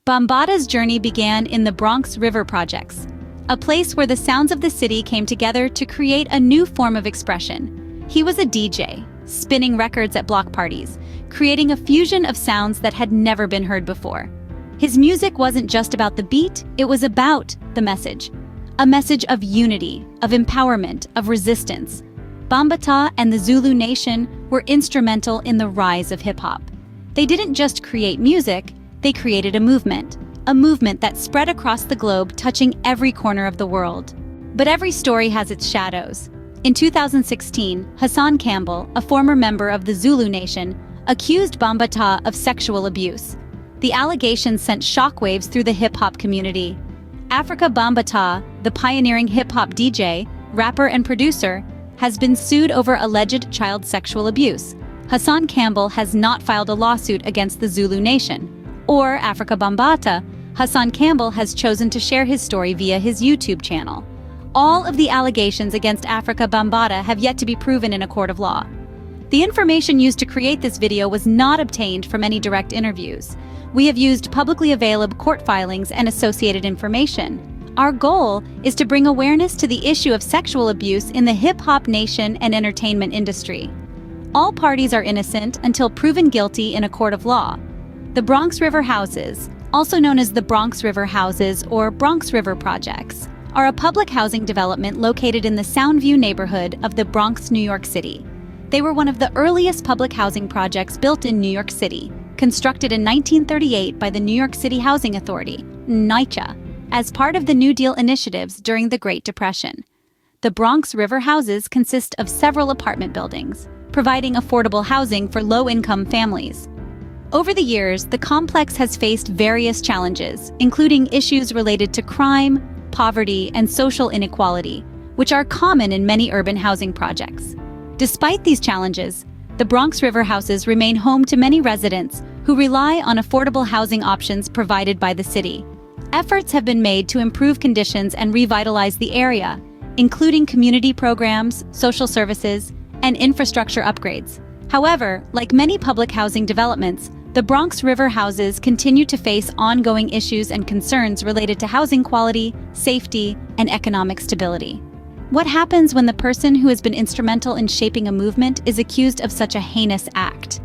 Bambaataa journey began in the Bronx River Projects, a place where the sounds of the city came together to create a new form of expression. He was a DJ, spinning records at block parties, creating a fusion of sounds that had never been heard before. His music wasn't just about the beat, it was about the message. A message of unity, of empowerment, of resistance. Bambaataa and the Zulu Nation were instrumental in the rise of hip-hop. They didn't just create music, they created a movement that spread across the globe, touching every corner of the world. But every story has its shadows. In 2016, Hassan Campbell, a former member of the Zulu Nation, accused Bambaataa of sexual abuse. The allegations sent shockwaves through the hip-hop community. Afrika Bambaataa, the pioneering hip-hop DJ, rapper and producer, has been sued over alleged child sexual abuse. Hassan Campbell has not filed a lawsuit against the Zulu Nation or Afrika Bambaataa. Hassan Campbell has chosen to share his story via his YouTube channel. All of the allegations against Afrika Bambaataa have yet to be proven in a court of law. The information used to create this video was not obtained from any direct interviews. We have used publicly available court filings and associated information. Our goal is to bring awareness to the issue of sexual abuse in the hip-hop nation and entertainment industry. All parties are innocent until proven guilty in a court of law. The Bronx River Houses, also known as the Bronx River Houses or Bronx River Projects, are a public housing development located in the Soundview neighborhood of the Bronx, New York City. They were one of the earliest public housing projects built in New York City, constructed in 1938 by the New York City Housing Authority, NYCHA, as part of the New Deal initiatives during the Great Depression. The Bronx River Houses consist of several apartment buildings, providing affordable housing for low-income families. Over the years, the complex has faced various challenges, including issues related to crime, poverty, and social inequality, which are common in many urban housing projects. Despite these challenges, the Bronx River Houses remain home to many residents who rely on affordable housing options provided by the city. Efforts have been made to improve conditions and revitalize the area, including community programs, social services, and infrastructure upgrades. However, like many public housing developments, the Bronx River Houses continue to face ongoing issues and concerns related to housing quality, safety, and economic stability. What happens when the person who has been instrumental in shaping a movement is accused of such a heinous act?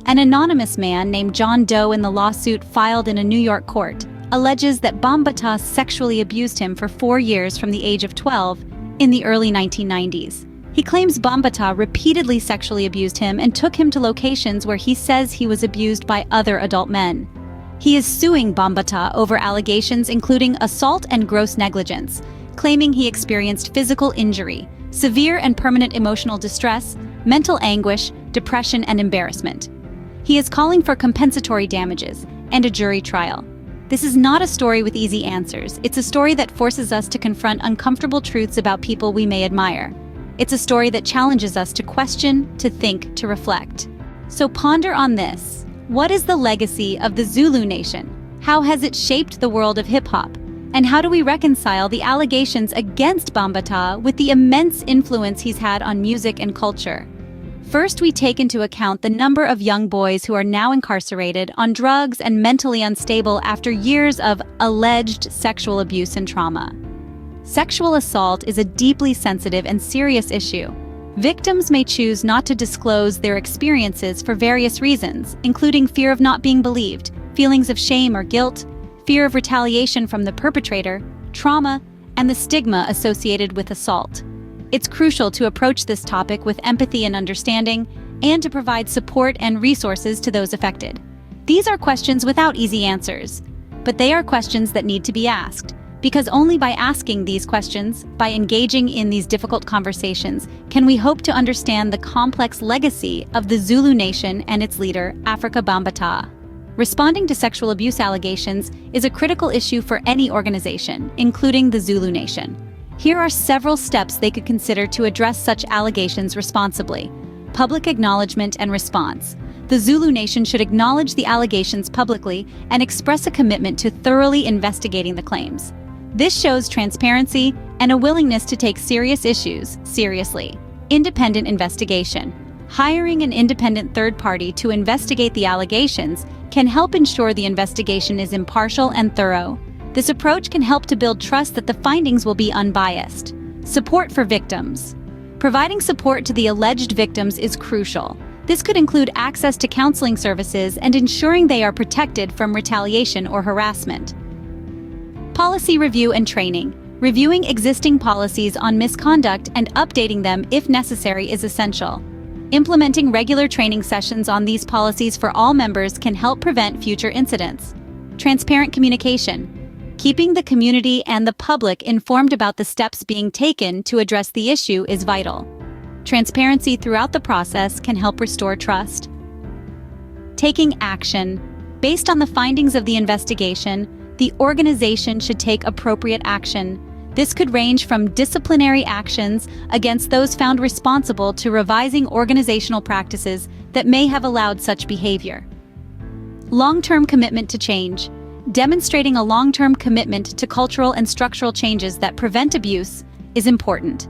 An anonymous man named John Doe in the lawsuit filed in a New York court alleges that Bambaataa sexually abused him for 4 years from the age of 12 in the early 1990s. He claims Bambaataa repeatedly sexually abused him and took him to locations where he says he was abused by other adult men. He is suing Bambaataa over allegations including assault and gross negligence, claiming he experienced physical injury, severe and permanent emotional distress, mental anguish, depression, and embarrassment. He is calling for compensatory damages and a jury trial. This is not a story with easy answers. It's a story that forces us to confront uncomfortable truths about people we may admire. It's a story that challenges us to question, to think, to reflect. So ponder on this. What is the legacy of the Zulu Nation? How has it shaped the world of hip-hop? And how do we reconcile the allegations against Bambaataa with the immense influence he's had on music and culture? First, we take into account the number of young boys who are now incarcerated on drugs and mentally unstable after years of alleged sexual abuse and trauma. Sexual assault is a deeply sensitive and serious issue. Victims may choose not to disclose their experiences for various reasons, including fear of not being believed, feelings of shame or guilt, fear of retaliation from the perpetrator, trauma, and the stigma associated with assault. It's crucial to approach this topic with empathy and understanding, and to provide support and resources to those affected. These are questions without easy answers, but they are questions that need to be asked, because only by asking these questions, by engaging in these difficult conversations, can we hope to understand the complex legacy of the Zulu Nation and its leader, Afrika Bambaataa. Responding to sexual abuse allegations is a critical issue for any organization, including the Zulu Nation. Here are several steps they could consider to address such allegations responsibly. Public acknowledgement and response. The Zulu Nation should acknowledge the allegations publicly and express a commitment to thoroughly investigating the claims. This shows transparency and a willingness to take serious issues seriously. Independent investigation. Hiring an independent third party to investigate the allegations can help ensure the investigation is impartial and thorough. This approach can help to build trust that the findings will be unbiased. Support for victims. Providing support to the alleged victims is crucial. This could include access to counseling services and ensuring they are protected from retaliation or harassment. Policy review and training. Reviewing existing policies on misconduct and updating them if necessary is essential. Implementing regular training sessions on these policies for all members can help prevent future incidents. Transparent communication. Keeping the community and the public informed about the steps being taken to address the issue is vital. Transparency throughout the process can help restore trust. Taking action. Based on the findings of the investigation, the organization should take appropriate action. This could range from disciplinary actions against those found responsible to revising organizational practices that may have allowed such behavior. Long-term commitment to change. Demonstrating a long-term commitment to cultural and structural changes that prevent abuse is important.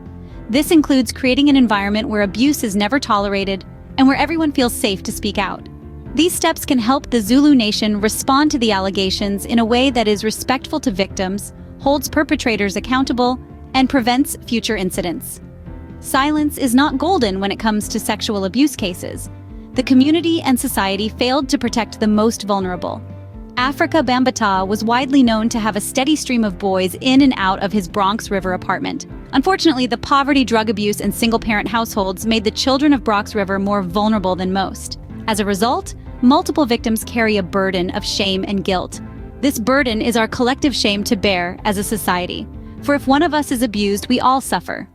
This includes creating an environment where abuse is never tolerated and where everyone feels safe to speak out. These steps can help the Zulu Nation respond to the allegations in a way that is respectful to victims, holds perpetrators accountable, and prevents future incidents. Silence is not golden when it comes to sexual abuse cases. The community and society failed to protect the most vulnerable. Africa Bambaataa was widely known to have a steady stream of boys in and out of his Bronx River apartment. Unfortunately, the poverty, drug abuse, and single-parent households made the children of Bronx River more vulnerable than most. As a result, multiple victims carry a burden of shame and guilt. This burden is our collective shame to bear as a society. For if one of us is abused, we all suffer.